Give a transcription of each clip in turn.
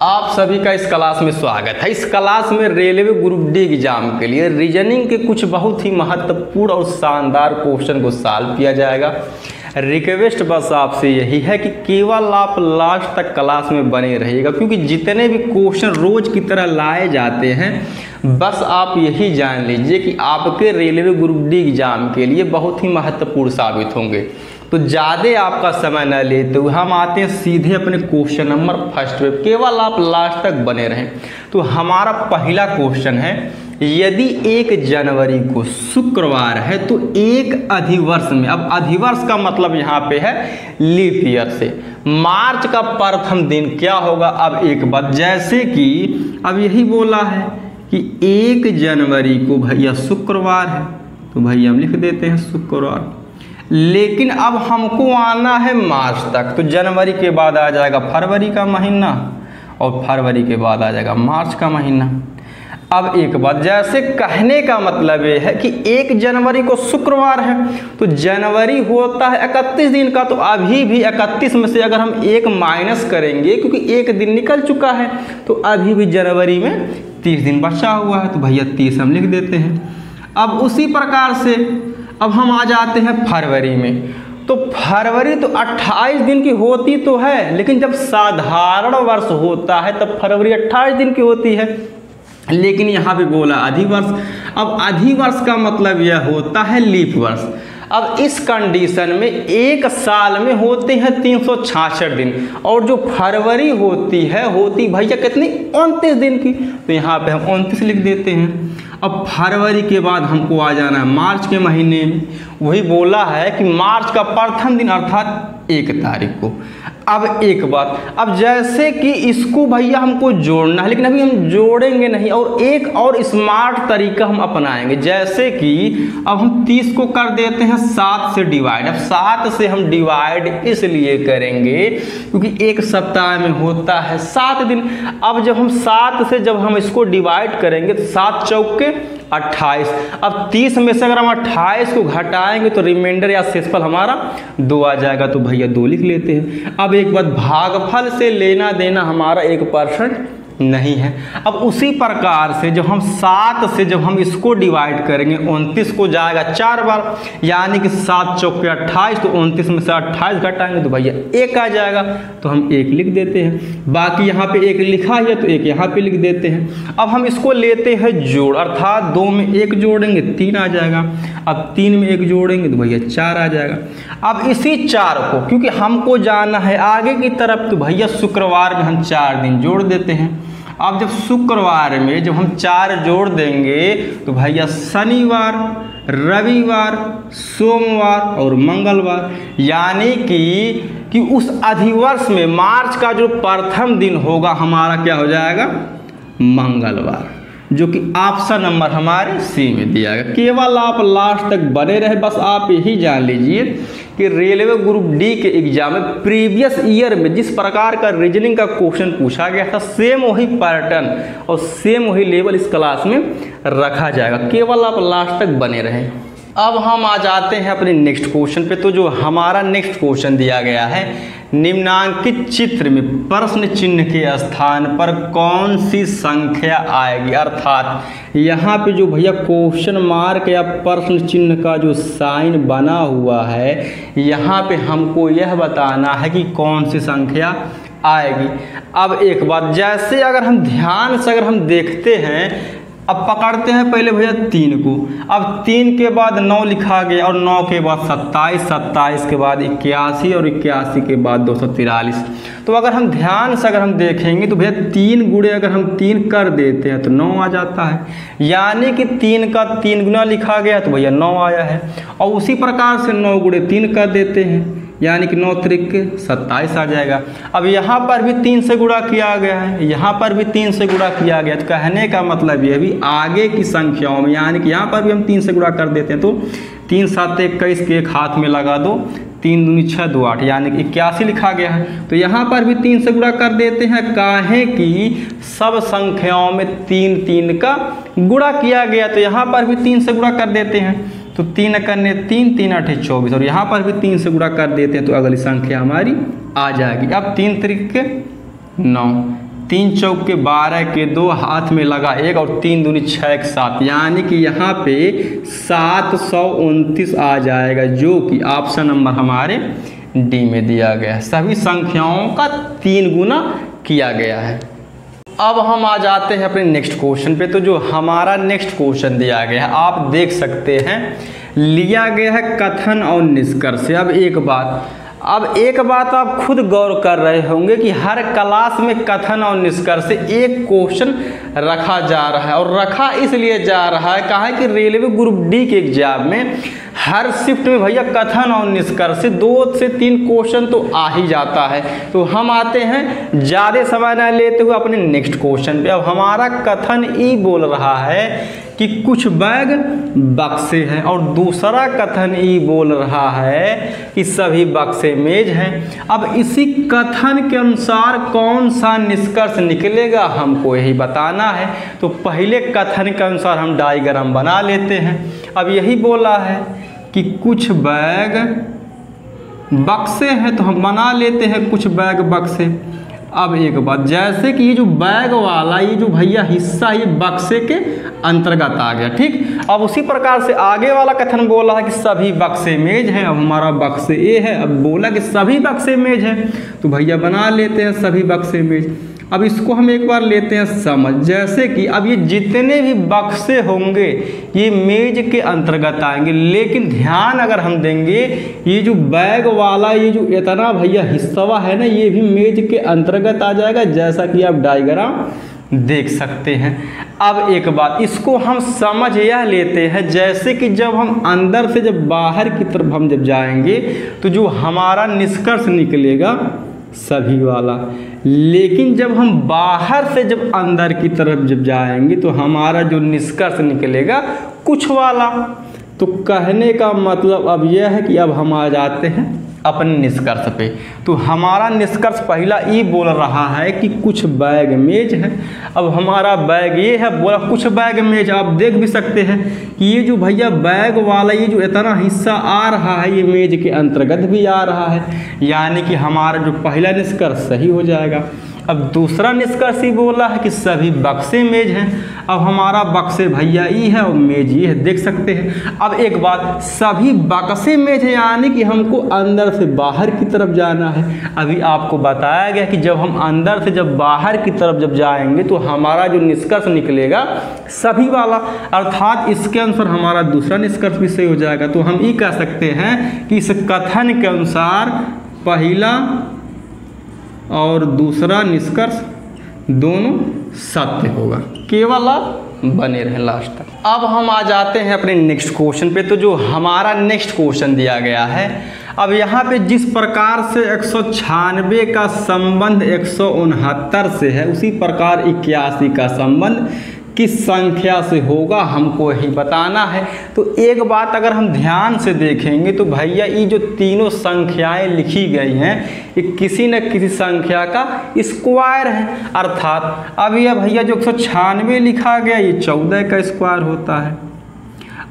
आप सभी का इस क्लास में स्वागत है। इस क्लास में रेलवे ग्रुप डी एग्जाम के लिए रीजनिंग के कुछ बहुत ही महत्वपूर्ण और शानदार क्वेश्चन को सॉल्व किया जाएगा। रिक्वेस्ट बस आपसे यही है कि केवल आप लास्ट तक क्लास में बने रहिएगा, क्योंकि जितने भी क्वेश्चन रोज की तरह लाए जाते हैं, बस आप यही जान लीजिए कि आपके रेलवे ग्रुप डी एग्जाम के लिए बहुत ही महत्वपूर्ण साबित होंगे। तो ज़्यादा आपका समय न लेते हुए हम आते हैं सीधे अपने क्वेश्चन नंबर फर्स्ट पे। केवल आप लास्ट तक बने रहें। तो हमारा पहला क्वेश्चन है, यदि 1 जनवरी को शुक्रवार है तो एक अधिवर्ष में, अब अधिवर्ष का मतलब यहाँ पे है लीप ईयर से, मार्च का प्रथम दिन क्या होगा। अब एक बात, जैसे कि अब यही बोला है कि 1 जनवरी को भैया शुक्रवार है, तो भैया हम लिख देते हैं शुक्रवार। लेकिन अब हमको आना है मार्च तक, तो जनवरी के बाद आ जाएगा फरवरी का महीना और फरवरी के बाद आ जाएगा मार्च का महीना। अब एक बात, जैसे कहने का मतलब ये है कि 1 जनवरी को शुक्रवार है तो जनवरी होता है 31 दिन का, तो अभी भी 31 में से अगर हम 1 माइनस करेंगे, क्योंकि 1 दिन निकल चुका है, तो अभी भी जनवरी में 30 दिन बचा हुआ है, तो भैया 30 हम लिख देते हैं। अब उसी प्रकार से अब हम आ जाते हैं फरवरी में। तो फरवरी तो 28 दिन की होती तो है, लेकिन जब साधारण वर्ष होता है तब फरवरी 28 दिन की होती है, लेकिन यहाँ पे बोला अधिवर्ष। अब अधिवर्ष का मतलब यह होता है लीप वर्ष। अब इस कंडीशन में एक साल में होते हैं 366 दिन, और जो फरवरी होती भैया कितनी 29 दिन की, तो यहाँ पे हम 29 लिख देते हैं। अब फरवरी के बाद हमको आ जाना है मार्च के महीने में। वही बोला है कि मार्च का प्रथम दिन अर्थात 1 तारीख को। अब एक बात, अब जैसे कि इसको भैया हमको जोड़ना है, लेकिन अभी हम जोड़ेंगे नहीं, और एक और स्मार्ट तरीका हम अपनाएंगे। जैसे कि अब हम 30 को कर देते हैं 7 से डिवाइड। अब 7 से हम डिवाइड इसलिए करेंगे क्योंकि एक सप्ताह में होता है 7 दिन। अब जब हम 7 से जब हम इसको डिवाइड करेंगे तो 7 चौके 28। अब 30 में से अगर हम 28 को घटाएंगे तो रिमाइंडर या शेषफल हमारा 2 आ जाएगा, तो भैया 2 लिख लेते हैं। अब एक बात, भागफल से लेना देना हमारा 1% नहीं है। अब उसी प्रकार से जब हम 7 से जब हम इसको डिवाइड करेंगे, 29 को जाएगा 4 बार, यानी कि 7 चौके 28, तो 29 में से 28 घटाएंगे तो भैया 1 आ जाएगा, तो हम 1 लिख देते हैं। बाकी यहाँ पे 1 लिखा है तो 1 यहाँ पे लिख देते हैं। अब हम इसको लेते हैं जोड़, अर्थात 2 में 1 जोड़ेंगे 3 आ जाएगा। अब 3 में 1 जोड़ेंगे तो भैया 4 आ जाएगा। अब इसी 4 को, क्योंकि हमको जाना है आगे की तरफ, तो भैया शुक्रवार में हम 4 दिन जोड़ देते हैं। अब जब शुक्रवार में जब हम 4 जोड़ देंगे तो भैया शनिवार, रविवार, सोमवार और मंगलवार, यानी कि उस अधिवर्ष में मार्च का जो प्रथम दिन होगा हमारा क्या हो जाएगा, मंगलवार, जो कि ऑप्शन नंबर हमारे सी में दिया गया। केवल आप लास्ट तक बने रहे। बस आप यही जान लीजिए कि रेलवे ग्रुप डी के एग्जाम में प्रीवियस ईयर में जिस प्रकार का रीजनिंग का क्वेश्चन पूछा गया था, सेम वही पैटर्न और सेम वही लेवल इस क्लास में रखा जाएगा। केवल आप लास्ट तक बने रहें। अब हम आ जाते हैं अपने नेक्स्ट क्वेश्चन पे। तो जो हमारा नेक्स्ट क्वेश्चन दिया गया है, निम्नांकित चित्र में प्रश्न चिन्ह के स्थान पर कौन सी संख्या आएगी। अर्थात यहाँ पे जो भैया क्वेश्चन मार्क या प्रश्न चिन्ह का जो साइन बना हुआ है, यहाँ पे हमको यह बताना है कि कौन सी संख्या आएगी। अब एक बात, जैसे अगर हम ध्यान से अगर हम देखते हैं, अब पकड़ते हैं पहले भैया 3 को। अब 3 के बाद 9 लिखा गया, और 9 के बाद 27, 27 के बाद 81 और 81 के बाद 243। तो अगर हम ध्यान से अगर हम देखेंगे तो भैया 3 गुणे अगर हम 3 कर देते हैं तो 9 आ जाता है, यानी कि 3 का 3 गुना लिखा गया तो भैया 9 आया है। और उसी प्रकार से 9 गुणे 3 कर देते हैं, यानी कि 9 त्रिक 27 आ जाएगा। अब यहाँ पर भी 3 से गुणा किया गया है, यहाँ पर भी 3 से गुणा किया गया, तो कहने का मतलब ये भी आगे की संख्याओं में, यानी कि यहाँ पर भी हम 3 से गुणा कर देते हैं तो 3 7 21 के एक हाथ में लगा दो, 3 दूनी 6 2 8, यानी कि 81 लिखा गया है। तो यहाँ पर भी 3 से गुणा कर देते हैं, काहे कि सब संख्याओं में 3 3 का गुणा किया गया, तो यहाँ पर भी 3 से गुणा कर देते हैं। तो 3 करने 3, 3 8 24, और यहाँ पर भी 3 से गुणा कर देते हैं तो अगली संख्या हमारी आ जाएगी। अब 3 त्रिक 9, 3 चौक के 12 के 2 हाथ में लगा 1 और 3 दूनी 6 के 7, यानी कि यहाँ पे 729 आ जाएगा, जो कि ऑप्शन नंबर हमारे डी में दिया गया है। सभी संख्याओं का 3 गुना किया गया है। अब हम आ जाते हैं अपने नेक्स्ट क्वेश्चन पे। तो जो हमारा नेक्स्ट क्वेश्चन दिया गया है, आप देख सकते हैं, लिया गया है कथन और निष्कर्ष। अब एक बात आप खुद गौर कर रहे होंगे कि हर क्लास में कथन और निष्कर्ष एक क्वेश्चन रखा जा रहा है, और रखा इसलिए जा रहा है, कहा है कि रेलवे ग्रुप डी के एग्जाम में हर शिफ्ट में भैया कथन और निष्कर्ष 2 से 3 क्वेश्चन तो आ ही जाता है। तो हम आते हैं ज़्यादा समय न लेते हुए अपने नेक्स्ट क्वेश्चन पे। अब हमारा कथन ई बोल रहा है कि कुछ बैग बक्से हैं, और दूसरा कथन ई बोल रहा है कि सभी बक्से मेज हैं। अब इसी कथन के अनुसार कौन सा निष्कर्ष निकलेगा, हमको यही बताना है। तो पहले कथन के अनुसार हम डायग्राम बना लेते हैं। अब यही बोला है कि कुछ बैग बक्से हैं, तो हम बना लेते हैं कुछ बैग बक्से। अब एक बात, जैसे कि ये जो बैग वाला ये जो भैया हिस्सा ये बक्से के अंतर्गत आ गया, ठीक। अब उसी प्रकार से आगे वाला कथन बोला है कि सभी बक्से मेज हैं। अब हमारा बक्से ए है, अब बोला कि सभी बक्से मेज हैं, तो भैया बना लेते हैं सभी बक्से मेज। अब इसको हम एक बार लेते हैं समझ, जैसे कि अब ये जितने भी बक्से होंगे ये मेज के अंतर्गत आएंगे, लेकिन ध्यान अगर हम देंगे ये जो बैग वाला ये जो इतना भैया हिस्सा है ना, ये भी मेज के अंतर्गत आ जाएगा, जैसा कि आप डायग्राम देख सकते हैं। अब एक बात, इसको हम समझ यह लेते हैं, जैसे कि जब हम अंदर से जब बाहर की तरफ हम जब जाएंगे तो जो हमारा निष्कर्ष निकलेगा सभी वाला, लेकिन जब हम बाहर से जब अंदर की तरफ जब जाएंगे तो हमारा जो निष्कर्ष निकलेगा कुछ वाला। तो कहने का मतलब अब यह है कि अब हम आ जाते हैं अपने निष्कर्ष पे। तो हमारा निष्कर्ष पहला ये बोल रहा है कि कुछ बैग मेज है। अब हमारा बैग ये है, बोला कुछ बैग मेज। आप देख भी सकते हैं कि ये जो भैया बैग वाला ये जो इतना हिस्सा आ रहा है ये मेज के अंतर्गत भी आ रहा है, यानी कि हमारा जो पहला निष्कर्ष सही हो जाएगा। अब दूसरा निष्कर्ष ही बोला है कि सभी बक्से मेज हैं। अब हमारा बक्से भैया ई है और मेज ये है, देख सकते हैं। अब एक बात, सभी बक्से मेज है, यानी कि हमको अंदर से बाहर की तरफ जाना है। अभी आपको बताया गया कि जब हम अंदर से जब बाहर की तरफ जब जाएंगे तो हमारा जो निष्कर्ष निकलेगा सभी वाला, अर्थात इसके अनुसार हमारा दूसरा निष्कर्ष भी सही हो जाएगा। तो हम ये कह सकते हैं कि इस कथन के अनुसार पहला और दूसरा निष्कर्ष दोनों सत्य होगा, केवल आप बने रहें लास्ट तक। अब हम आ जाते हैं अपने नेक्स्ट क्वेश्चन पे। तो जो हमारा नेक्स्ट क्वेश्चन दिया गया है, अब यहाँ पे जिस प्रकार से 196 का संबंध 169 से है, उसी प्रकार 81 का संबंध किस संख्या से होगा, हमको यही बताना है। तो एक बात अगर हम ध्यान से देखेंगे तो भैया ये जो तीनों संख्याएं लिखी गई हैं ये किसी न किसी संख्या का स्क्वायर है, अर्थात अब यह भैया जो 196 लिखा गया ये 14 का स्क्वायर होता है।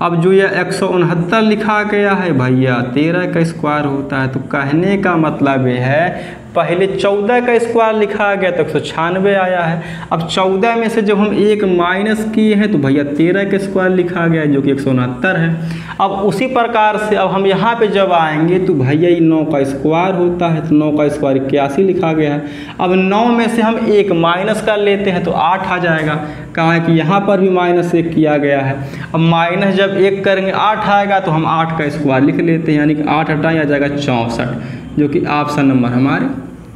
अब जो यह 169 लिखा गया है भैया 13 का स्क्वायर होता है। तो कहने का मतलब ये है पहले 14 का स्क्वायर लिखा गया तो 196 आया है। अब 14 में से जब हम एक माइनस किए हैं तो भैया 13 का स्क्वायर लिखा गया जो कि 169 है। अब उसी प्रकार से अब हम यहाँ पे जब आएंगे तो भैया ये 9 का स्क्वायर होता है, तो 9 का स्क्वायर 81 लिखा गया है। अब 9 में से हम एक माइनस कर लेते हैं तो 8 आ जाएगा, कहा है कि यहाँ पर भी -1 किया गया है। अब माइनस जब 1 करेंगे 8 आएगा तो हम 8 का स्क्वायर लिख लेते हैं, यानी कि 8 हटाएं आ जाएगा 64, जो कि ऑप्शन नंबर हमारे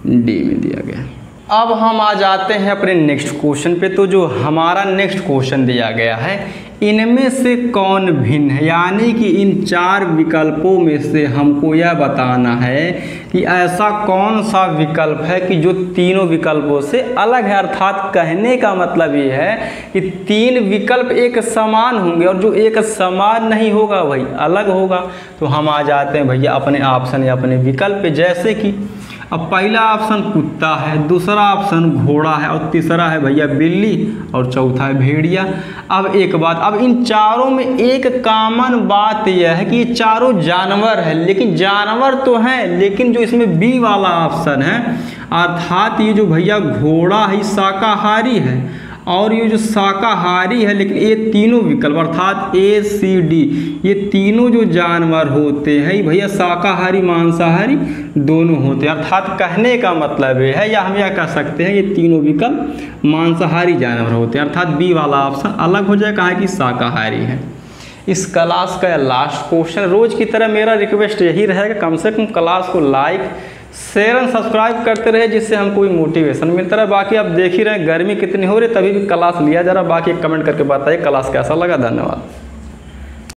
डी में दिया गया है। अब हम आ जाते हैं अपने नेक्स्ट क्वेश्चन पे। तो जो हमारा नेक्स्ट क्वेश्चन दिया गया है, इनमें से कौन भिन्न है, यानी कि इन 4 विकल्पों में से हमको यह बताना है कि ऐसा कौन सा विकल्प है कि जो तीनों विकल्पों से अलग है। अर्थात कहने का मतलब ये है कि 3 विकल्प एक समान होंगे और जो एक समान नहीं होगा वही अलग होगा। तो हम आ जाते हैं भैया अपने ऑप्शन या अपने विकल्प पे, जैसे कि अब पहला ऑप्शन कुत्ता है, दूसरा ऑप्शन घोड़ा है और तीसरा है भैया बिल्ली और चौथा है भेड़िया। अब एक बात, अब इन चारों में एक कॉमन बात यह है कि ये चारों जानवर है, लेकिन जानवर तो हैं लेकिन जो इसमें बी वाला ऑप्शन है अर्थात ये जो भैया घोड़ा है शाकाहारी है और ये जो शाकाहारी है, लेकिन ये तीनों विकल्प अर्थात ए सी डी ये तीनों जो जानवर होते हैं भैया शाकाहारी मांसाहारी दोनों होते हैं। अर्थात कहने का मतलब ये है या हम यह कह सकते हैं ये तीनों विकल्प मांसाहारी जानवर होते हैं, अर्थात बी वाला ऑप्शन अलग हो जाए, कहा कि शाकाहारी है। इस क्लास का लास्ट क्वेश्चन, रोज की तरह मेरा रिक्वेस्ट यही रहेगा कम से कम क्लास को लाइक शेयर एंड सब्सक्राइब करते रहे जिससे हमको कोई मोटिवेशन मिलता रहे। बाकी आप देख ही रहे गर्मी कितनी हो रही, तभी भी क्लास लिया जा रहा। बाकी कमेंट करके बताइए क्लास कैसा लगा। धन्यवाद।